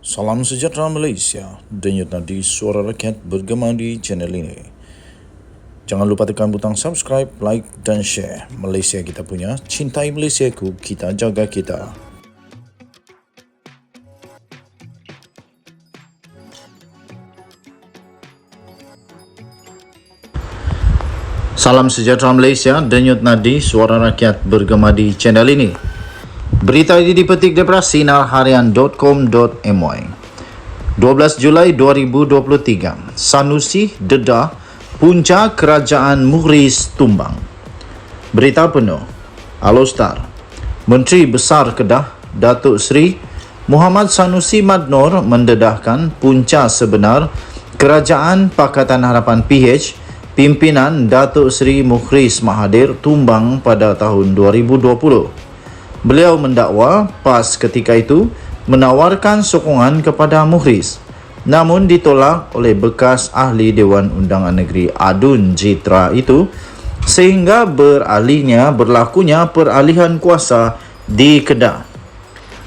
Salam sejahtera Malaysia, denyut nadi suara rakyat bergema di channel ini. Jangan lupa tekan butang subscribe, like dan share. Malaysia kita punya, cintai Malaysiaku, kita jaga kita. Salam sejahtera Malaysia, denyut nadi suara rakyat bergema di channel ini. Berita ini dipetik daripada sinarharian.com.my. 12 Julai 2023, Sanusi dedah punca kerajaan Mughriz tumbang. Berita penuh. Alostar. Menteri Besar Kedah Datuk Seri Muhammad Sanusi Madnor mendedahkan punca sebenar Kerajaan Pakatan Harapan PH pimpinan Datuk Seri Mughriz Mahathir tumbang pada tahun 2020. Beliau mendakwa PAS ketika itu menawarkan sokongan kepada Mughriz, namun ditolak oleh bekas ahli Dewan Undangan Negeri Adun Jitra itu, sehingga berlakunya peralihan kuasa di Kedah.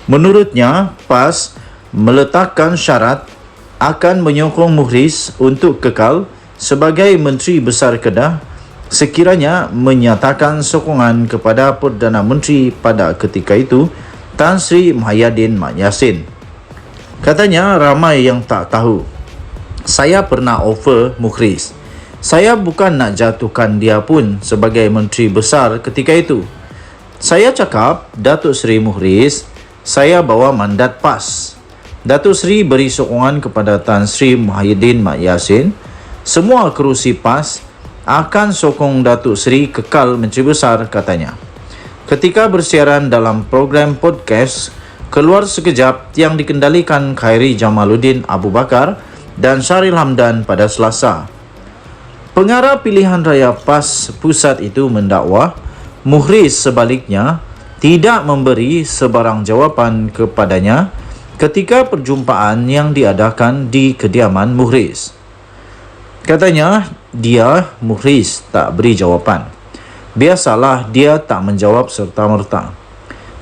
Menurutnya, PAS meletakkan syarat akan menyokong Mughriz untuk kekal sebagai Menteri Besar Kedah sekiranya menyatakan sokongan kepada Perdana Menteri pada ketika itu, Tan Sri Muhyiddin Mat Yassin. Katanya ramai yang tak tahu. Saya pernah offer Mughriz. Saya bukan nak jatuhkan dia pun sebagai Menteri Besar ketika itu. Saya cakap, Datuk Seri Mughriz, saya bawa mandat PAS. Datuk Seri beri sokongan kepada Tan Sri Muhyiddin Mat Yassin. Semua kerusi PAS akan sokong Datuk Seri kekal Menteri Besar, katanya. Ketika bersiaran dalam program podcast Keluar Sekejap yang dikendalikan Khairi Jamaluddin Abu Bakar dan Sharil Hamdan pada Selasa, pengarah pilihan raya PAS pusat itu mendakwa Mughriz sebaliknya tidak memberi sebarang jawapan kepadanya ketika perjumpaan yang diadakan di kediaman Mughriz. Katanya, Mughriz tak beri jawapan. Biasalah dia tak menjawab serta-merta.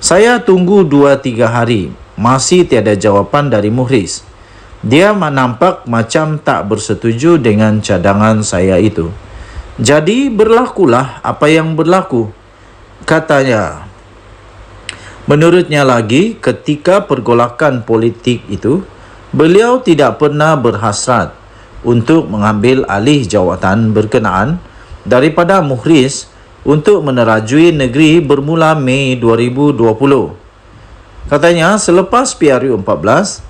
Saya tunggu 2-3 hari, masih tiada jawapan dari Mughriz. Dia nampak macam tak bersetuju dengan cadangan saya itu. Jadi berlakulah apa yang berlaku, katanya. Menurutnya lagi, ketika pergolakan politik itu, beliau tidak pernah berhasrat untuk mengambil alih jawatan berkenaan daripada Mughriz untuk menerajui negeri bermula Mei 2020. Katanya, selepas PRU 14,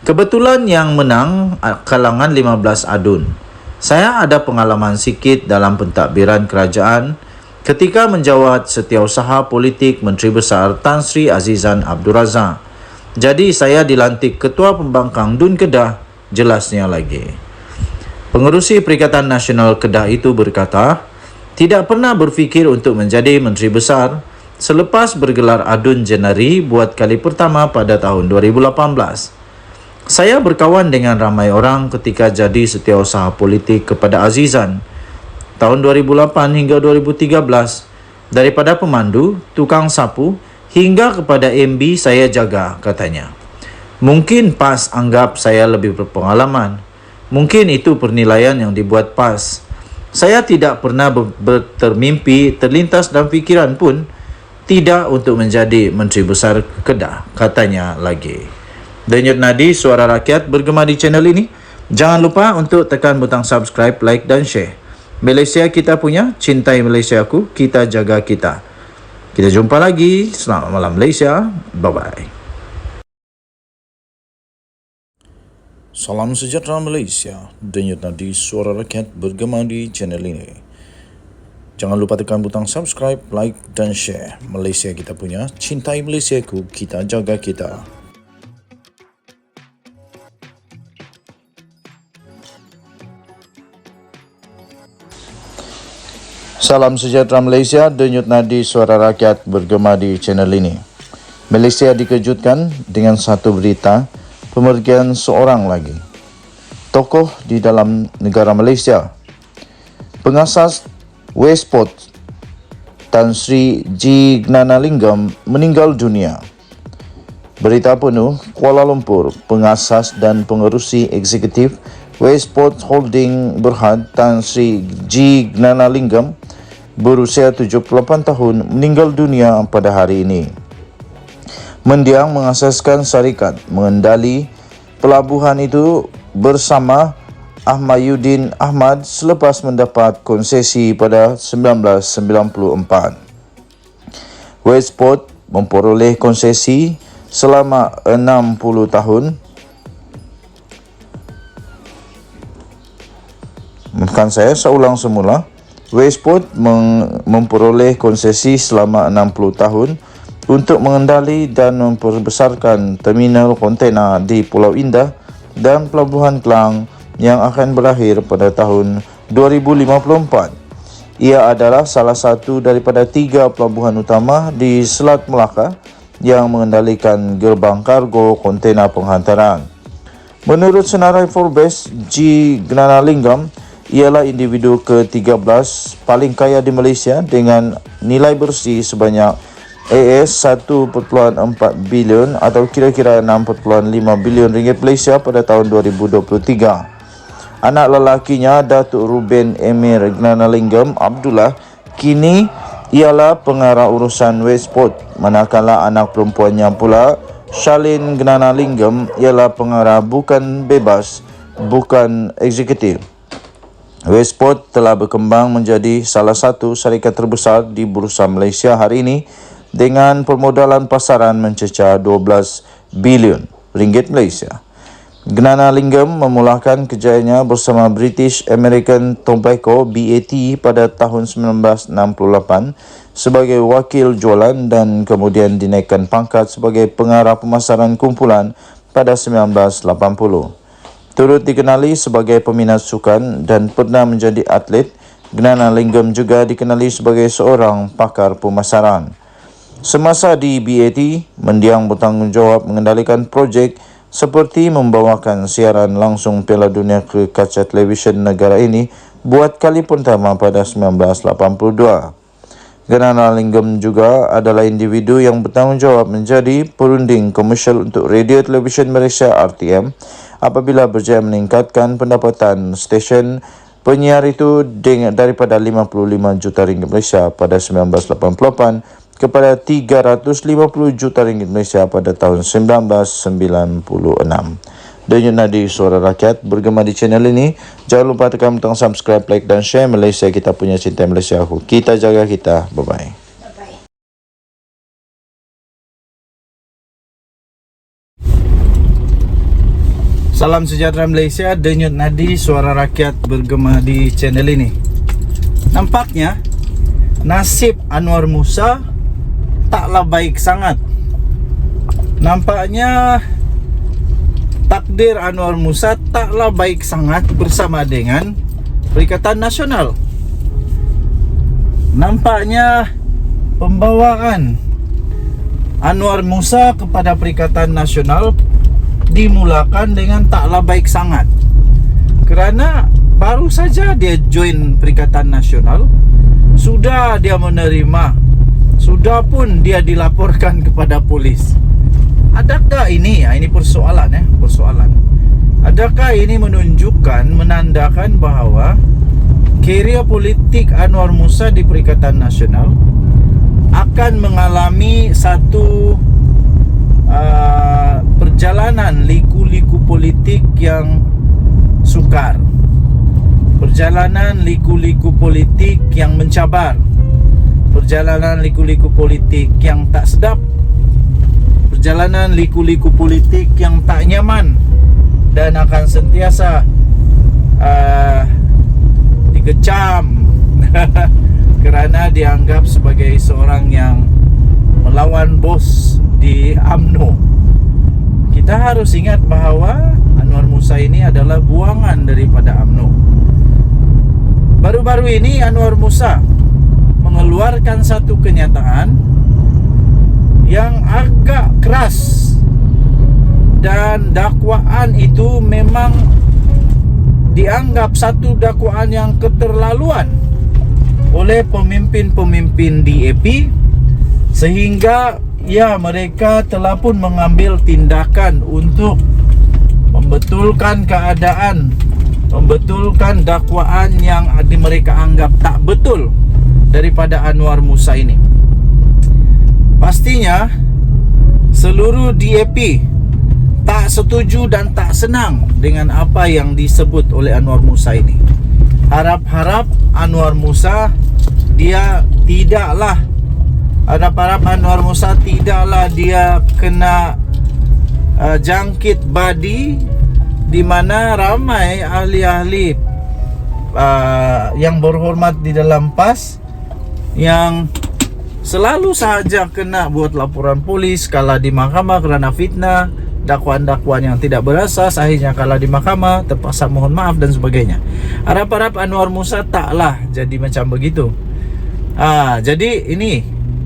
kebetulan yang menang kalangan 15 adun. Saya ada pengalaman sikit dalam pentadbiran kerajaan ketika menjawat Setiausaha Politik Menteri Besar Tan Sri Azizan Abdul Razak. Jadi saya dilantik Ketua Pembangkang Dun Kedah, jelasnya lagi. Pengerusi Perikatan Nasional Kedah itu berkata, tidak pernah berfikir untuk menjadi Menteri Besar selepas bergelar Adun Jenari buat kali pertama pada tahun 2018. Saya berkawan dengan ramai orang ketika jadi Setiausaha Politik kepada Azizan tahun 2008 hingga 2013, daripada pemandu, tukang sapu hingga kepada MB saya jaga, katanya. Mungkin PAS anggap saya lebih berpengalaman. Mungkin itu penilaian yang dibuat PAS. Saya tidak pernah terlintas dalam fikiran pun tidak untuk menjadi Menteri Besar Kedah, katanya lagi. Denyut nadi suara rakyat bergema di channel ini. Jangan lupa untuk tekan butang subscribe, like dan share. Malaysia kita punya, cintai Malaysiaku, kita jaga kita. Kita jumpa lagi. Selamat malam Malaysia. Bye-bye. Salam sejahtera Malaysia, denyut nadi suara rakyat bergema di channel ini. Jangan lupa tekan butang subscribe, like dan share. Malaysia kita punya, cintai Malaysiaku, kita jaga kita. Salam sejahtera Malaysia, denyut nadi suara rakyat bergema di channel ini. Malaysia dikejutkan dengan satu berita pemergian seorang lagi tokoh di dalam negara Malaysia. Pengasas Westport Tan Sri Gnanalingam meninggal dunia. Berita penuh, Kuala Lumpur, pengasas dan pengerusi eksekutif Westport Holding Berhad Tan Sri G. Gnanalingam berusia 78 tahun meninggal dunia pada hari ini. Mendiang mengasaskan syarikat mengendali pelabuhan itu bersama Ahmadyuddin Ahmad selepas mendapat konsesi pada 1994. Westport memperoleh konsesi selama 60 tahun. Saya ulang semula. Westport memperoleh konsesi selama 60 tahun untuk mengendali dan memperbesarkan terminal kontena di Pulau Indah dan Pelabuhan Klang yang akan berakhir pada tahun 2054. Ia adalah salah satu daripada 3 pelabuhan utama di Selat Melaka yang mengendalikan gerbang kargo kontena penghantaran. Menurut senarai Forbes, G. Gnanalingam ialah individu ke-13 paling kaya di Malaysia dengan nilai bersih sebanyak AS 1.4 bilion atau kira-kira 6.5 bilion ringgit Malaysia pada tahun 2023. Anak lelakinya, Datuk Ruben Emir Gnanalingam Abdullah, kini ialah pengarah urusan Westport, manakala anak perempuannya pula, Charlene Gnanalingam, ialah pengarah bukan bebas, bukan eksekutif. Westport telah berkembang menjadi salah satu syarikat terbesar di Bursa Malaysia hari ini dengan permodalan pasaran mencecah 12 bilion ringgit Malaysia. Gnanalingam memulakan kerjayanya bersama British American Tobacco BAT pada tahun 1968 sebagai wakil jualan dan kemudian dinaikkan pangkat sebagai pengarah pemasaran kumpulan pada 1980. Turut dikenali sebagai peminat sukan dan pernah menjadi atlet, Gnanalingam juga dikenali sebagai seorang pakar pemasaran. Semasa di BAT, mendiang bertanggungjawab mengendalikan projek seperti membawakan siaran langsung Piala Dunia ke kaca televisyen negara ini buat kali pertama pada 1982. Gnanalingam juga adalah individu yang bertanggungjawab menjadi perunding komersial untuk Radio Television Malaysia RTM apabila berjaya meningkatkan pendapatan stesen penyiar itu daripada 55 juta ringgit Malaysia pada 1988 kepada 350 juta ringgit Malaysia pada tahun 1996. Denyut Nadi Suara Rakyat bergema di channel ini. Jangan lupa tekan butang subscribe, like dan share. Malaysia kita punya, cinta Malaysia aku. Kita jaga kita. Bye-bye. Salam sejahtera Malaysia, Denyut Nadi Suara Rakyat bergema di channel ini. Nampaknya nasib Anwar Musa taklah baik sangat. Nampaknya takdir Anwar Musa taklah baik sangat bersama dengan Perikatan Nasional. Nampaknya pembawaan Anwar Musa kepada Perikatan Nasional dimulakan dengan taklah baik sangat, kerana baru saja dia join Perikatan Nasional, sudah dia menerima, sudah pun dia dilaporkan kepada polis. Adakah ini, ini persoalan persoalan. Adakah ini menunjukkan, menandakan bahawa karier politik Anwar Musa di Perikatan Nasional akan mengalami satu perjalanan liku-liku politik yang sukar, perjalanan liku-liku politik yang mencabar, perjalanan liku-liku politik yang tak sedap, perjalanan liku-liku politik yang tak nyaman, dan akan sentiasa dikecam kerana dianggap sebagai seorang yang melawan bos di UMNO. Kita harus ingat bahawa Anwar Musa ini adalah buangan daripada UMNO. Baru-baru ini Anwar Musa mengeluarkan satu kenyataan yang agak keras, dan dakwaan itu memang dianggap satu dakwaan yang keterlaluan oleh pemimpin-pemimpin DAP, sehingga ya mereka telah pun mengambil tindakan untuk membetulkan keadaan, membetulkan dakwaan yang mereka anggap tak betul daripada Anwar Musa ini. Pastinya seluruh DAP tak setuju dan tak senang dengan apa yang disebut oleh Anwar Musa ini. Harap-harap Anwar Musa dia tidaklah dia kena jangkit badi, di mana ramai ahli-ahli yang berhormat di dalam PAS yang selalu sahaja kena buat laporan polis kala di mahkamah kerana fitnah, dakwaan-dakwaan yang tidak berasas, akhirnya kalah di mahkamah, terpaksa mohon maaf dan sebagainya. Harap-harap Anwar Musa taklah jadi macam begitu. Jadi ini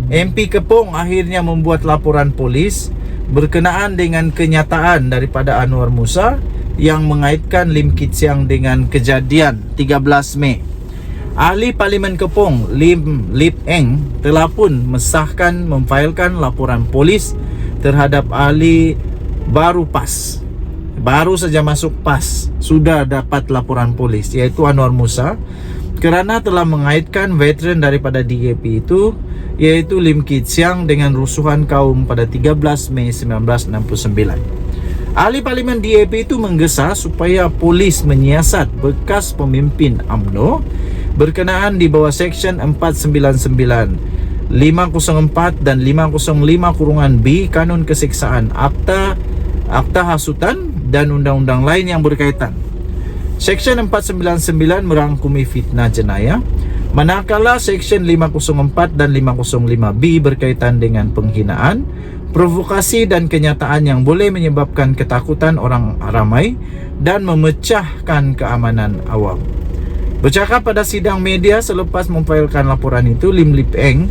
MP Kepong akhirnya membuat laporan polis berkenaan dengan kenyataan daripada Anwar Musa yang mengaitkan Lim Kit Siang dengan kejadian 13 Mei. Ahli Parlimen Kepong Lip Eng telah pun memfailkan laporan polis terhadap ahli baru PAS, baru saja masuk PAS sudah dapat laporan polis, iaitu Anwar Musa, kerana telah mengaitkan veteran daripada DAP itu, iaitu Lim Kit Siang, dengan rusuhan kaum pada 13 Mei 1969. Ahli Parlimen DAP itu menggesa supaya polis menyiasat bekas pemimpin UMNO berkenaan di bawah Seksyen 499, 504 dan 505-B Kanun Keseksaan, Akta Hasutan dan undang-undang lain yang berkaitan. Seksyen 499 merangkumi fitnah jenayah, manakala Seksyen 504 dan 505B berkaitan dengan penghinaan, provokasi dan kenyataan yang boleh menyebabkan ketakutan orang ramai dan memecahkan keamanan awam. Bercakap pada sidang media selepas memfailkan laporan itu, Lip Eng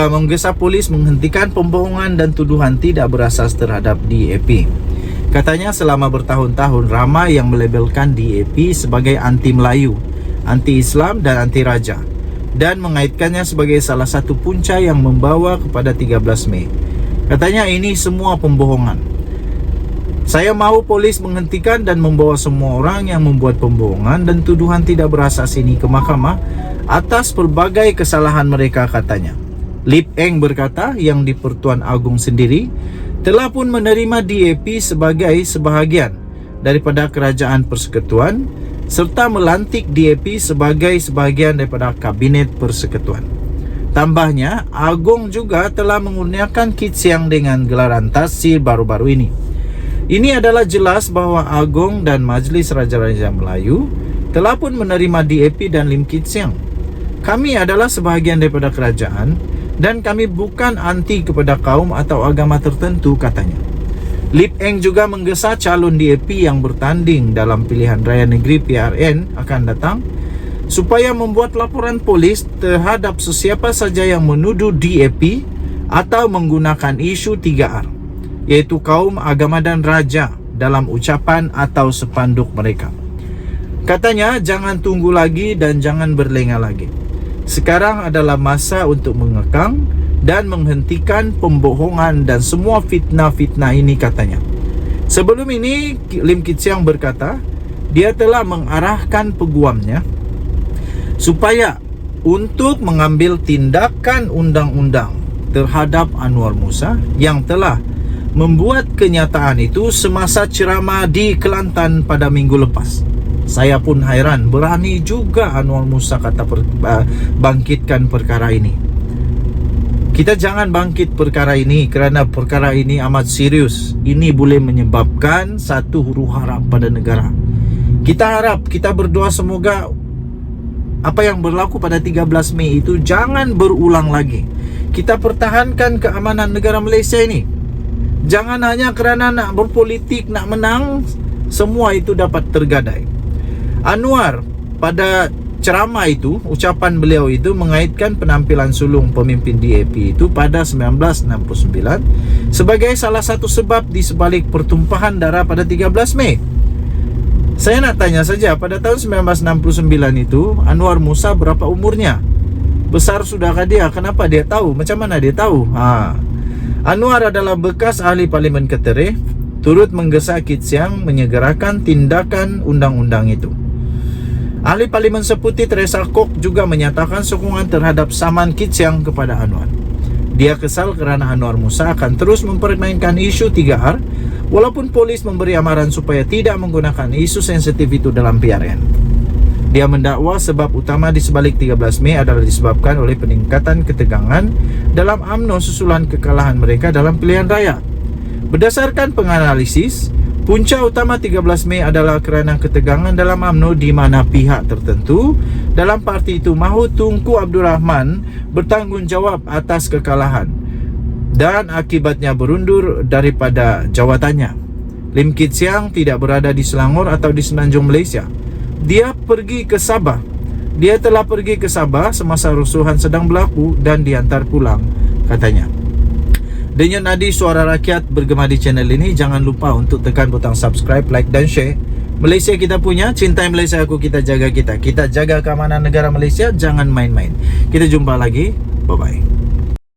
menggesa polis menghentikan pembohongan dan tuduhan tidak berasas terhadap DAP. Katanya selama bertahun-tahun ramai yang melabelkan DAP sebagai anti Melayu, anti Islam dan anti Raja, dan mengaitkannya sebagai salah satu punca yang membawa kepada 13 Mei. Katanya ini semua pembohongan. Saya mahu polis menghentikan dan membawa semua orang yang membuat pembohongan dan tuduhan tidak berasas ini ke mahkamah atas pelbagai kesalahan mereka, katanya. Lip Eng berkata yang di Pertuan Agong sendiri telah pun menerima DAP sebagai sebahagian daripada kerajaan persekutuan serta melantik DAP sebagai sebahagian daripada kabinet persekutuan. Tambahnya, Agong juga telah mengurniakan Kit Siang dengan gelaran tasir baru-baru ini. Ini adalah jelas bahawa Agong dan Majlis Raja-Raja Melayu telah pun menerima DAP dan Lim Kit Siang. Kami adalah sebahagian daripada kerajaan dan kami bukan anti kepada kaum atau agama tertentu, katanya. Lip Eng juga menggesa calon DAP yang bertanding dalam pilihan raya negeri PRN akan datang supaya membuat laporan polis terhadap sesiapa saja yang menuduh DAP atau menggunakan isu 3R, iaitu kaum, agama dan raja dalam ucapan atau spanduk mereka. Katanya jangan tunggu lagi dan jangan berlengah lagi. Sekarang adalah masa untuk mengekang dan menghentikan pembohongan dan semua fitnah-fitnah ini, katanya. Sebelum ini, Lim Kit Siang berkata dia telah mengarahkan peguamnya supaya untuk mengambil tindakan undang-undang terhadap Anwar Musa yang telah membuat kenyataan itu semasa ceramah di Kelantan pada minggu lepas. Saya pun hairan, berani juga Anwar Musa kata bangkitkan perkara ini. Kita jangan bangkit perkara ini kerana perkara ini amat serius. Ini boleh menyebabkan satu huru hara pada negara. Kita harap, kita berdoa semoga apa yang berlaku pada 13 Mei itu jangan berulang lagi. Kita pertahankan keamanan negara Malaysia ini. Jangan hanya kerana nak berpolitik, nak menang, semua itu dapat tergadai. Anwar pada ceramah itu, ucapan beliau itu mengaitkan penampilan sulung pemimpin DAP itu pada 1969 sebagai salah satu sebab di sebalik pertumpahan darah pada 13 Mei. Saya nak tanya saja, pada tahun 1969 itu Anwar Musa berapa umurnya? Besar sudahkah dia? Kenapa dia tahu? Macam mana dia tahu? Anwar adalah bekas ahli Parlimen Ketereh, turut menggesa Kit Siang menyegerakan tindakan undang-undang itu. Ahli Parlimen Seputi Teresa Kok juga menyatakan sokongan terhadap saman Kit Siang kepada Anwar. Dia kesal kerana Anwar Musa akan terus mempermainkan isu 3R walaupun polis memberi amaran supaya tidak menggunakan isu sensitif itu dalam PRN. Dia mendakwa sebab utama di sebalik 13 Mei adalah disebabkan oleh peningkatan ketegangan dalam UMNO susulan kekalahan mereka dalam pilihan raya. Berdasarkan penganalisis, punca utama 13 Mei adalah kerana ketegangan dalam UMNO di mana pihak tertentu dalam parti itu mahu Tunku Abdul Rahman bertanggungjawab atas kekalahan dan akibatnya berundur daripada jawatannya. Lim Kit Siang tidak berada di Selangor atau di Semenanjung Malaysia. Dia pergi ke Sabah. Dia telah pergi ke Sabah semasa rusuhan sedang berlaku dan diantar pulang, katanya. Denyut nadi suara rakyat bergema di channel ini. Jangan lupa untuk tekan butang subscribe, like dan share. Malaysia kita punya, cintai Malaysia aku, kita jaga kita. Kita jaga keamanan negara Malaysia, jangan main-main. Kita jumpa lagi, bye-bye.